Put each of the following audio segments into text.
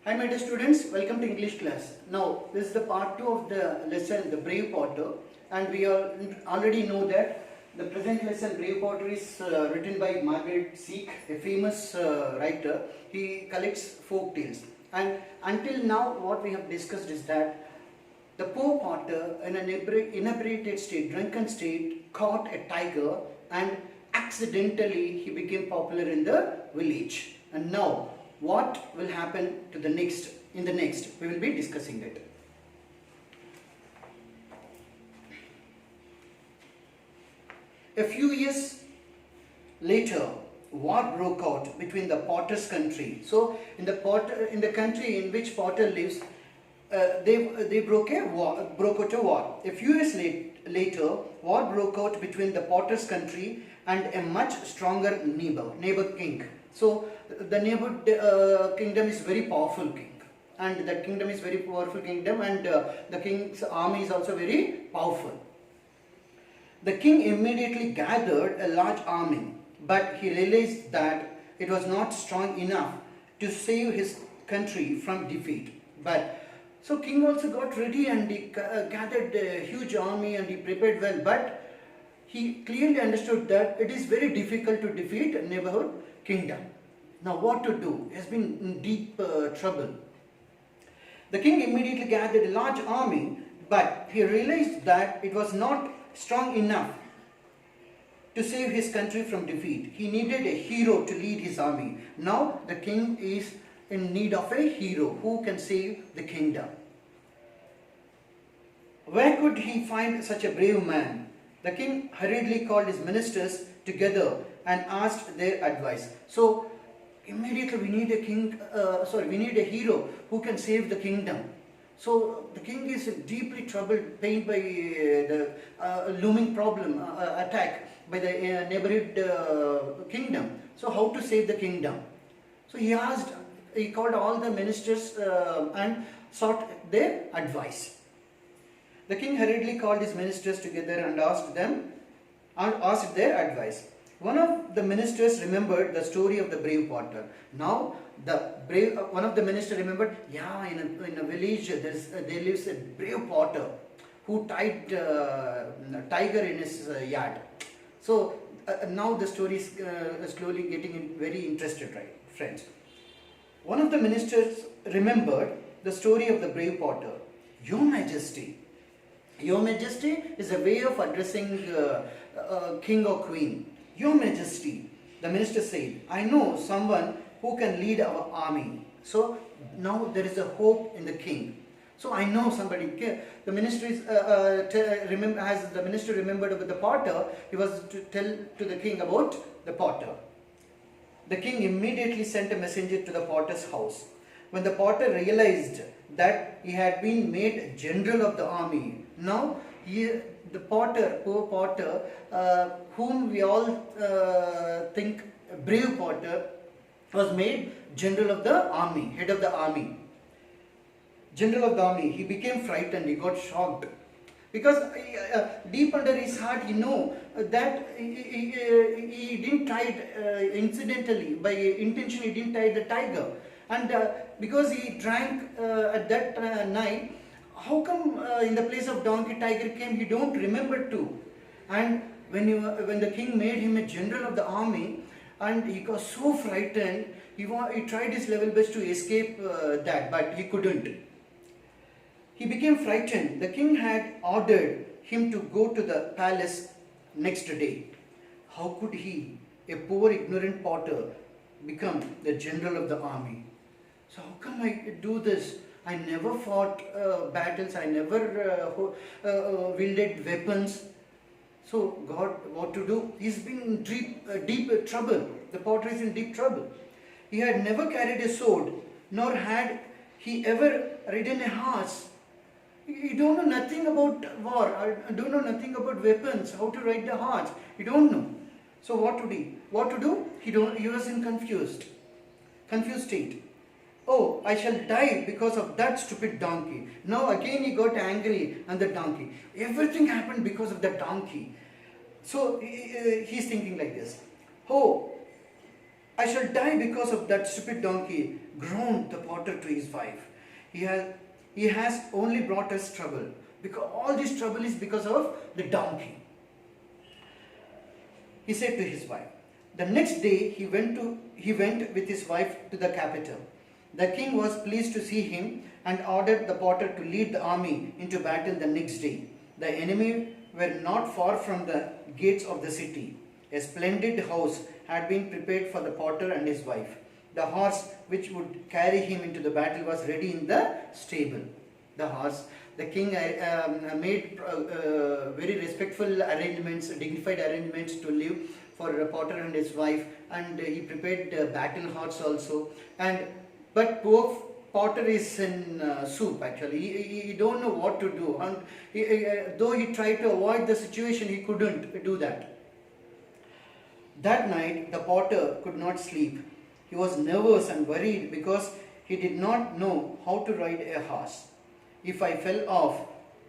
Hi my dear students, welcome to English class. Now this is the part 2 of the lesson, the Brave Potter, and we already know that the present lesson Brave Potter is written by Marguerite Siek, a famous writer. He collects folk tales, and until now what we have discussed is that the poor potter in an inebriated state, drunken state, caught a tiger and accidentally he became popular in the village. And now what will happen to the next? In the next we will be discussing it. A few years later, war broke out between the potter's country. So in the country in which Potter lives, they broke out a war. A few years later, war broke out between the potter's country and a much stronger neighbor king. So the neighbor kingdom is very powerful king, and that kingdom is very powerful kingdom, and the king's army is also very powerful. The king immediately gathered a large army, but he realized that it was not strong enough to save his country from defeat. So king also got ready and he gathered a huge army and he prepared well, but he clearly understood that it is very difficult to defeat a neighborhood kingdom. Now what to do? He has been in deep trouble. The king immediately gathered a large army, but he realized that it was not strong enough to save his country from defeat. He needed a hero to lead his army. Now the king is in need of a hero who can save the kingdom. Where could he find such a brave man? The king hurriedly called his ministers together and asked their advice. So immediately we need a hero who can save the kingdom. So the king is deeply troubled, pained by the looming problem, attack by the neighborhood kingdom. So how to save the kingdom? So he called all the ministers and sought their advice. The king hurriedly called his ministers together and asked their advice. One of the ministers remembered the story of the brave potter. Now one of the ministers remembered, in a village there lives a brave potter who tied a tiger in his yard. So now the story is slowly getting very interested, right, friends? One of the ministers remembered the story of the brave potter. Your Majesty. Your Majesty is a way of addressing king or queen. Your Majesty, the minister said, I know someone who can lead our army. So now there is a hope in the king. So I know somebody. The minister as the minister remembered about the potter, he was to tell to the king about the potter. The king immediately sent a messenger to the potter's house. When the potter realized that he had been made general of the army, now the poor potter, whom we all think brave potter, was made general of the army, head of the army. General of the army, he became frightened, he got shocked. Because deep under his heart he know that he didn't tie it incidentally, by intention he didn't tie the tiger. And because he drank at that night, how come in the place of donkey tiger came, he don't remember too. And when the king made him a general of the army, and he got so frightened, he tried his level best to escape that, but he couldn't. He became frightened. The king had ordered him to go to the palace next day. How could he, a poor ignorant potter, become the general of the army? So how come I do this? I never fought battles, I never wielded weapons. So God, what to do? He's been in deep trouble. The potter is in deep trouble. He had never carried a sword, nor had he ever ridden a horse. He don't know nothing about war, I don't know nothing about weapons, how to ride the horse. He don't know. So what to do? He was in confused state. Oh, I shall die because of that stupid donkey. Now again he got angry on the donkey. Everything happened because of the donkey. So he's thinking like this. Oh, I shall die because of that stupid donkey, groaned the potter to his wife. He has, he has only brought us trouble. Because all this trouble is because of the donkey. He said to his wife. The next day he went with his wife to the capital. The king was pleased to see him and ordered the potter to lead the army into battle the next day. The enemy were not far from the gates of the city. A splendid house had been prepared for the potter and his wife. The horse which would carry him into the battle was ready in the stable. The king made very respectful arrangements, dignified arrangements to live for Potter and his wife, and he prepared battle horse also. But poor Potter is in soup actually. He don't know what to do, and though he tried to avoid the situation, he couldn't do that. That night, the Potter could not sleep. He was nervous and worried because he did not know how to ride a horse. If I fell off,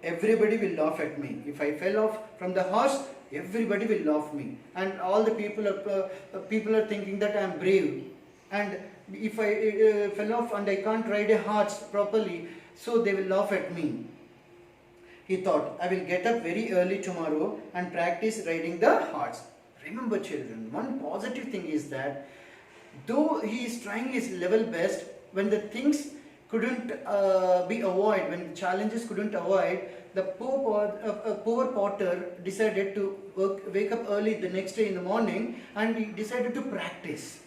everybody will laugh at me. If I fell off from the horse, everybody will laugh me. And all the people are thinking that I am brave. And if I fell off and I can't ride a horse properly, so they will laugh at me. He thought, I will get up very early tomorrow and practice riding the horse. Remember children, one positive thing is that though he is trying his level best, when the things couldn't be avoided, when challenges couldn't avoid, the poor Potter decided to wake up early the next day in the morning, and he decided to practice.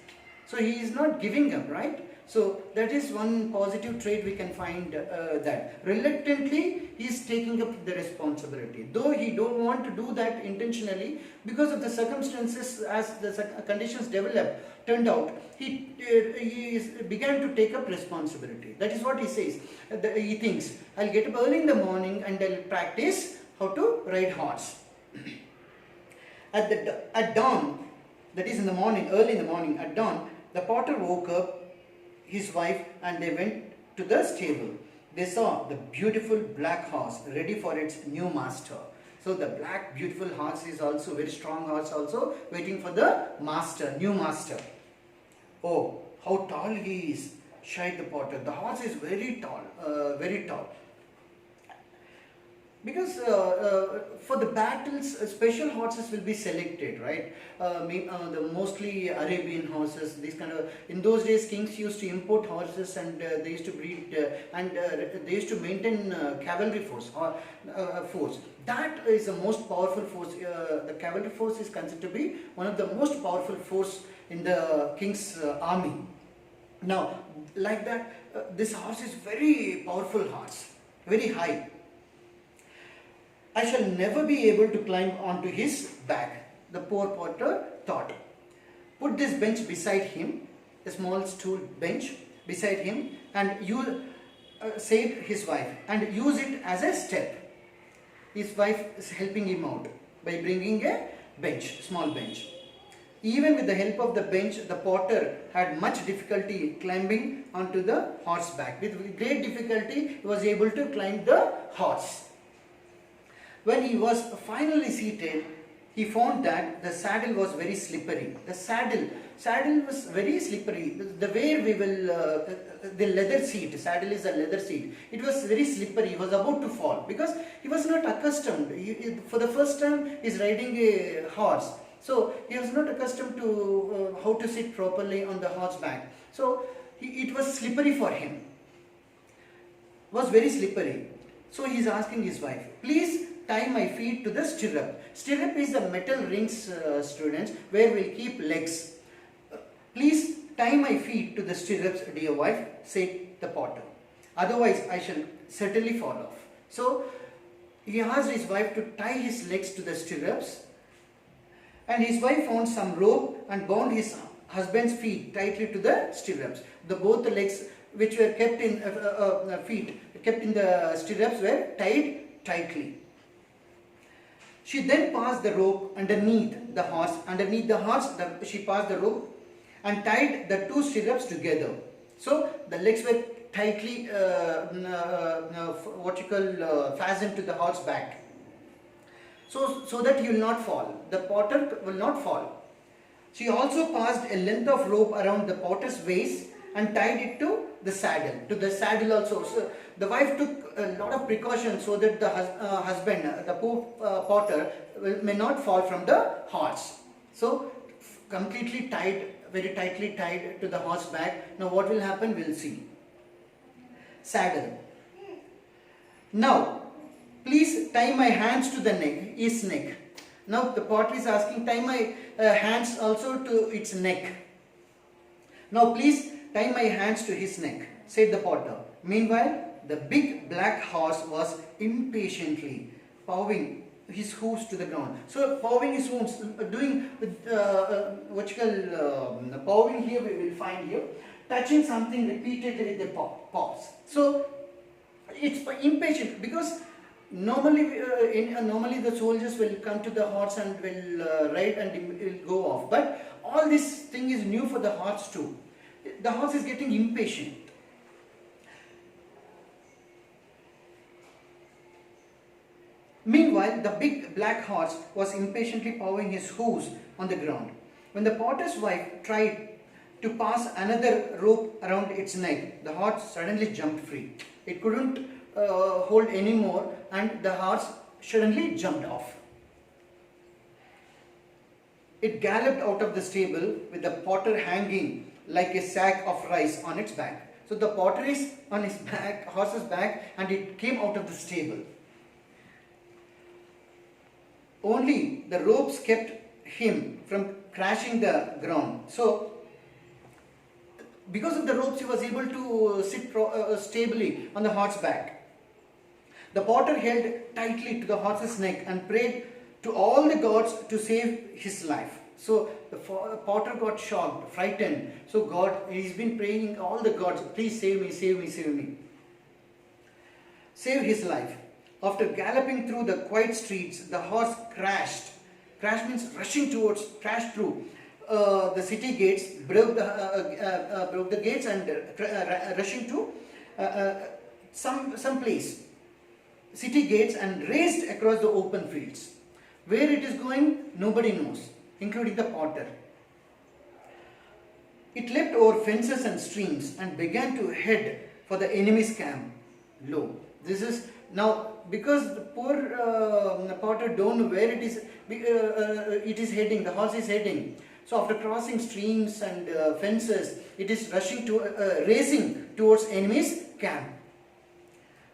So he is not giving up, right? So that is one positive trait we can find, that reluctantly he is taking up the responsibility, though he don't want to do that intentionally. Because of the circumstances, as the conditions developed, turned out, he began to take up responsibility. That is what he says. He thinks, I'll get up early in the morning and I'll practice how to ride horse. At dawn, that is in the morning, early in the morning, at dawn, the Potter woke up his wife and they went to the stable. They saw the beautiful black horse ready for its new master. So the black beautiful horse is also very strong horse, also waiting for the master, new master. Oh, how tall he is, shied the Potter. The horse is very tall, very tall. Because for the battles, special horses will be selected, right? The mostly Arabian horses, these kind of. In those days, kings used to import horses, and they used to breed, and they used to maintain cavalry force. That is the most powerful force. The cavalry force is considered to be one of the most powerful force in the king's army. Now, like that, this horse is very powerful horse, very high. I shall never be able to climb onto his back, the poor Potter thought. Put this bench beside him, a small stool bench beside him, and said his wife, and use it as a step. His wife is helping him out by bringing a bench, small bench. Even with the help of the bench, the Potter had much difficulty climbing onto the horseback. With great difficulty, he was able to climb the horse. When he was finally seated, he found that the saddle was very slippery. The saddle was very slippery. The way we will, the leather seat, saddle is a leather seat. It was very slippery. He was about to fall because he was not accustomed. For the first time, he is riding a horse. So he was not accustomed to how to sit properly on the horseback. So it was slippery for him. It was very slippery. So he is asking his wife, please tie my feet to the stirrup. Stirrup is the metal rings, students, where we'll keep legs. Please tie my feet to the stirrups, dear wife, said the Potter. Otherwise, I shall certainly fall off. So, he asked his wife to tie his legs to the stirrups, and his wife found some rope and bound his husband's feet tightly to the stirrups. Both the legs which were kept in kept in the stirrups were tied tightly. She then passed the rope underneath the horse. She passed the rope and tied the two stirrups together. So the legs were tightly fastened to the horse back. So that he will not fall. The Potter will not fall. She also passed a length of rope around the potter's waist and tied it to the saddle. To the saddle also. So the wife took a lot of precautions so that the husband, the poor potter, may not fall from the horse. So completely tied, very tightly tied to the horse back. Now what will happen? We'll see. Saddle. Now, please tie my hands to the neck, his neck. Now the potter is asking, tie my hands also to its neck. Now please tie my hands to his neck, said the potter. Meanwhile, the big black horse was impatiently pawing his hooves to the ground. So pawing his hooves, doing what you call pawing here, we will find here, touching something repeatedly with the paws. So it's impatient because normally normally the soldiers will come to the horse and will ride and will go off. But all this thing is new for the horse too. The horse is getting impatient. Meanwhile, the big black horse was impatiently pawing his hooves on the ground. When the potter's wife tried to pass another rope around its neck, the horse suddenly jumped free. It couldn't hold anymore, and the horse suddenly jumped off. It galloped out of the stable with the potter hanging like a sack of rice on its back. So the potter is on his back, horse's back, and it came out of the stable. Only the ropes kept him from crashing the ground. So because of the ropes, he was able to sit stably on the horse's back. The potter held tightly to the horse's neck and prayed to all the gods to save his life. So the potter got shocked, frightened. So he's been praying all the gods, please save me, save me, save me. Save his life. After galloping through the quiet streets, the horse crashed. Crash means crashed through the city gates, broke the gates and rushing to some place. City gates and raced across the open fields. Where it is going, nobody knows, including the potter. It leapt over fences and streams and began to head for the enemy's camp. Lo, this is now because the poor potter don't know where it is heading. The horse is heading. So after crossing streams and fences, it is racing towards enemy's camp.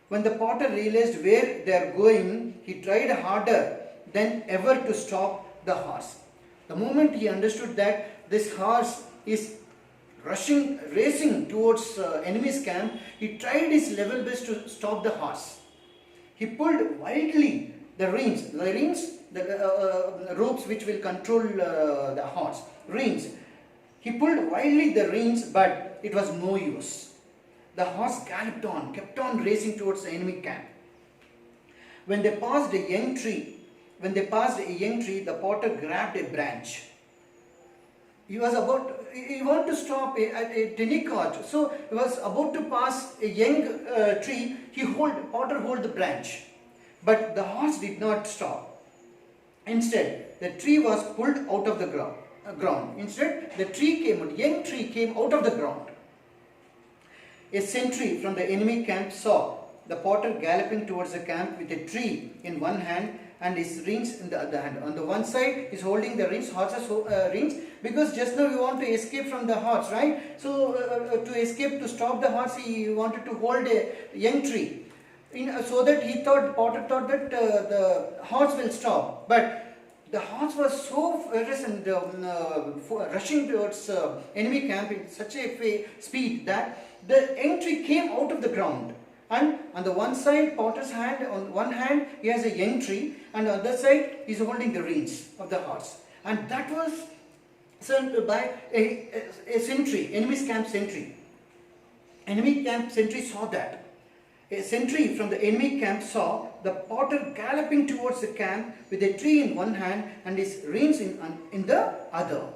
When the potter realized where they are going, he tried harder than ever to stop the horse. The moment he understood that this horse is racing towards enemy's camp, he tried his level best to stop the horse. He pulled wildly the reins, the ropes which will control the horse, reins. He pulled wildly the reins, but it was no use. The horse galloped on, kept on racing towards the enemy camp. When they passed a young tree, the potter grabbed a branch. He wanted to stop at a tenny cost. So he was about to pass a young tree. Potter held the branch, but the horse did not stop. Instead, the tree was pulled out of the ground. Instead, young tree came out of the ground. A sentry from the enemy camp saw the potter galloping towards the camp with a tree in one hand and his reins in the other hand. On the one side, he's holding the reins, horse's reins, because just now we want to escape from the horse, right? So to escape, to stop the horse, he wanted to hold a young tree, so that Potter thought that the horse will stop. But the horse was so furious and rushing towards enemy camp in such a speed that the young tree came out of the ground. And on the one side, Potter's hand, on one hand, he has a young tree, and on the other side, he is holding the reins of the horse. And that was sent by a sentry, enemy's camp sentry. Enemy camp sentry saw that. A sentry from the enemy camp saw the potter galloping towards the camp with a tree in one hand and his reins in the other.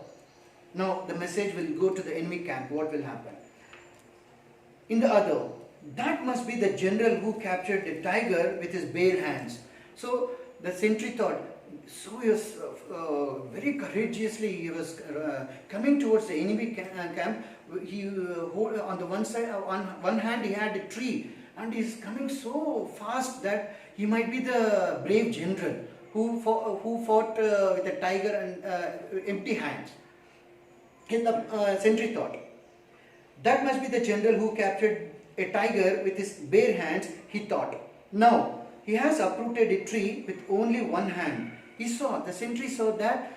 Now the message will go to the enemy camp. What will happen? In the other, that must be the general who captured the tiger with his bare hands. So the sentry thought, So he was very courageously, he was coming towards the enemy camp. He on the one side, on one hand he had a tree, and he's coming so fast that he might be the brave general who fought with a tiger and empty hands. In the sentry thought, that must be the general who captured a tiger with his bare hands, he thought. Now, he has uprooted a tree with only one hand. The sentry saw that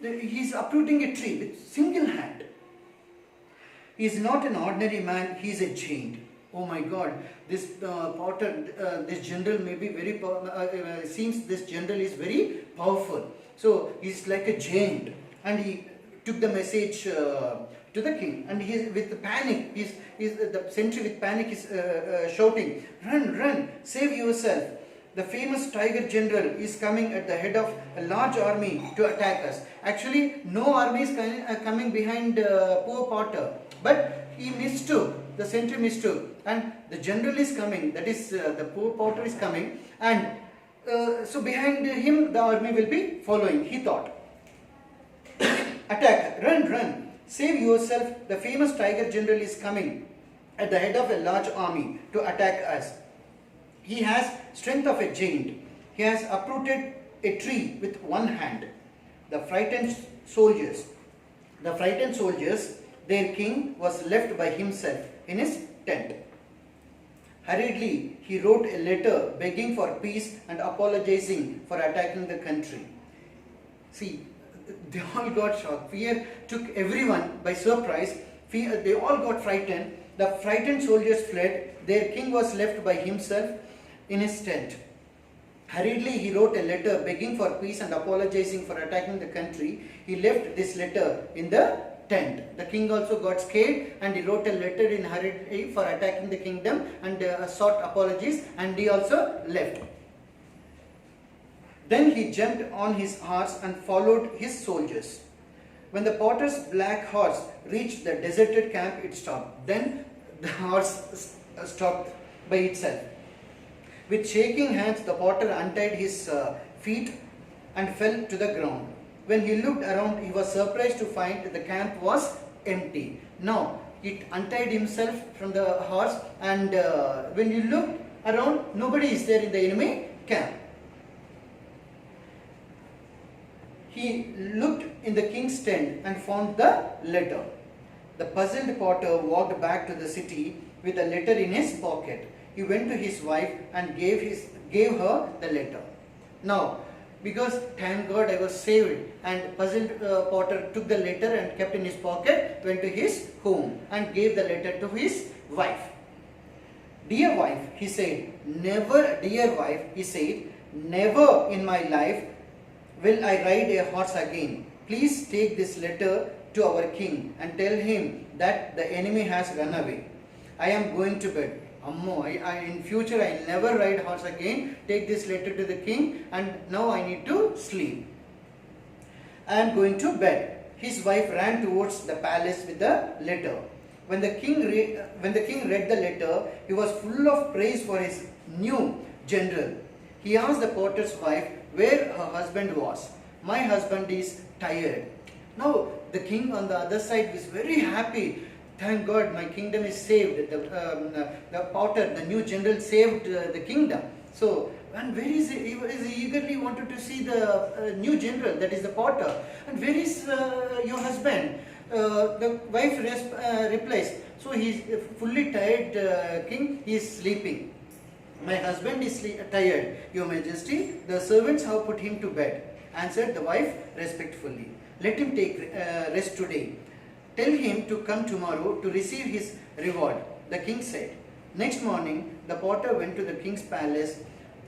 he is uprooting a tree with single hand. He is not an ordinary man, he is a giant. Oh my God, this Potter, this general may be very, seems this general is very powerful. So, he is like a giant. And he took the message to the king, and he is with panic. The sentry with panic is shouting, "Run, run, save yourself! The famous tiger general is coming at the head of a large army to attack us." Actually, no army is coming behind poor Potter, but he mistook. The sentry mistook, and the general is coming. That is, the poor Potter is coming, and so behind him the army will be following. He thought, "Attack! Run, run! Save yourself! The famous tiger general is coming at the head of a large army to attack us. He has strength of a giant. He has uprooted a tree with one hand." The frightened soldiers, their king was left by himself in his tent. Hurriedly, he wrote a letter begging for peace and apologizing for attacking the country. See, they all got shocked. Fear took everyone by surprise. They all got frightened. The frightened soldiers fled. Their king was left by himself in his tent. Hurriedly, he wrote a letter begging for peace and apologizing for attacking the country. He left this letter in the tent. The king also got scared, and he wrote a letter in hurry for attacking the kingdom and sought apologies, and he also left. Then he jumped on his horse and followed his soldiers. When the Potter's black horse reached the deserted camp, it stopped. Then the horse stopped by itself. With shaking hands, the Potter untied his feet and fell to the ground. When he looked around, he was surprised to find the camp was empty. Now, it untied himself from the horse, and when you looked around, nobody is there in the enemy camp. He looked in the king's tent and found the letter. The puzzled Potter walked back to the city with the letter in his pocket. He went to his wife and gave her the letter. Now, because thank God I was saved, and puzzled Potter took the letter and kept in his pocket, went to his home and gave the letter to his wife. Dear wife, he said, never in my life will I ride a horse again. Please take this letter to our king and tell him that the enemy has run away. I am going to bed. Ammo, in future I will never ride horse again. Take this letter to the king, and now I need to sleep. I am going to bed. His wife ran towards the palace with the letter. When the king read the letter, he was full of praise for his new general. He asked the Potter's wife where her husband was. My husband is tired. Now the king on the other side was very happy. Thank God, my kingdom is saved. The Potter, the new general, saved the kingdom. So, and where is he? He eagerly wanted to see the new general, that is the Potter. And where is your husband? The wife replies, so he is fully tired, king. He is sleeping. My husband is tired, your majesty. The servants have put him to bed, answered the wife respectfully. Let him take rest today. Tell him to come tomorrow to receive his reward, the king said. Next morning, the Potter went to the king's palace.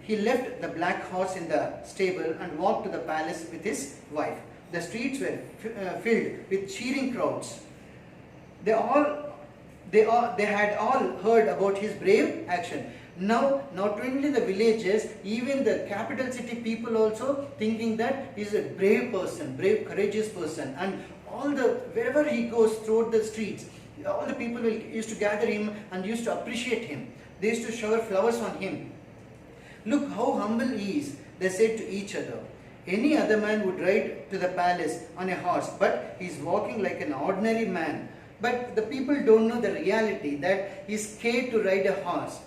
He left the black horse in the stable and walked to the palace with his wife. The streets were filled with cheering crowds. They had all heard about his brave action. Now, not only the villagers, even the capital city people also thinking that he is a brave person, brave, courageous person, and wherever he goes throughout the streets, all the people used to gather him and used to appreciate him. They used to shower flowers on him. Look how humble he is, they said to each other. Any other man would ride to the palace on a horse, but he is walking like an ordinary man. But the people don't know the reality that he is scared to ride a horse.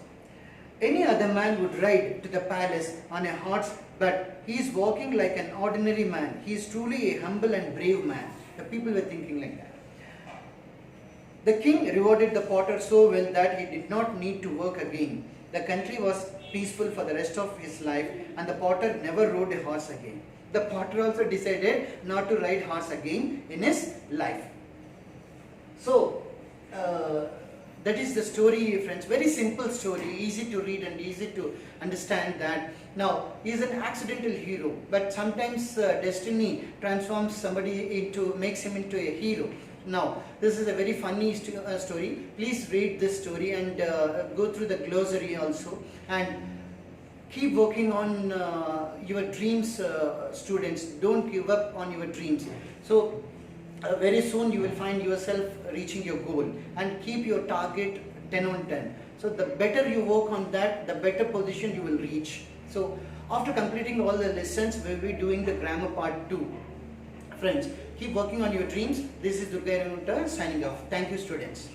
Any other man would ride to the palace on a horse, but he is walking like an ordinary man. He is truly a humble and brave man. The people were thinking like that. The king rewarded the potter so well that he did not need to work again. The country was peaceful for the rest of his life, and the potter never rode a horse again. The potter also decided not to ride horse again in his life. So, that is the story, friends. Very simple story, easy to read and easy to understand that. Now, he is an accidental hero, but sometimes destiny transforms somebody makes him into a hero. Now, this is a very funny story. Please read this story and go through the glossary also, and keep working on your dreams, students. Don't give up on your dreams. So, very soon you will find yourself reaching your goal, and keep your target 10 on 10. So the better you work on that, the better position you will reach. So after completing all the lessons, we will be doing the grammar part 2. Friends, keep working on your dreams. This is Durga signing off. Thank you, students.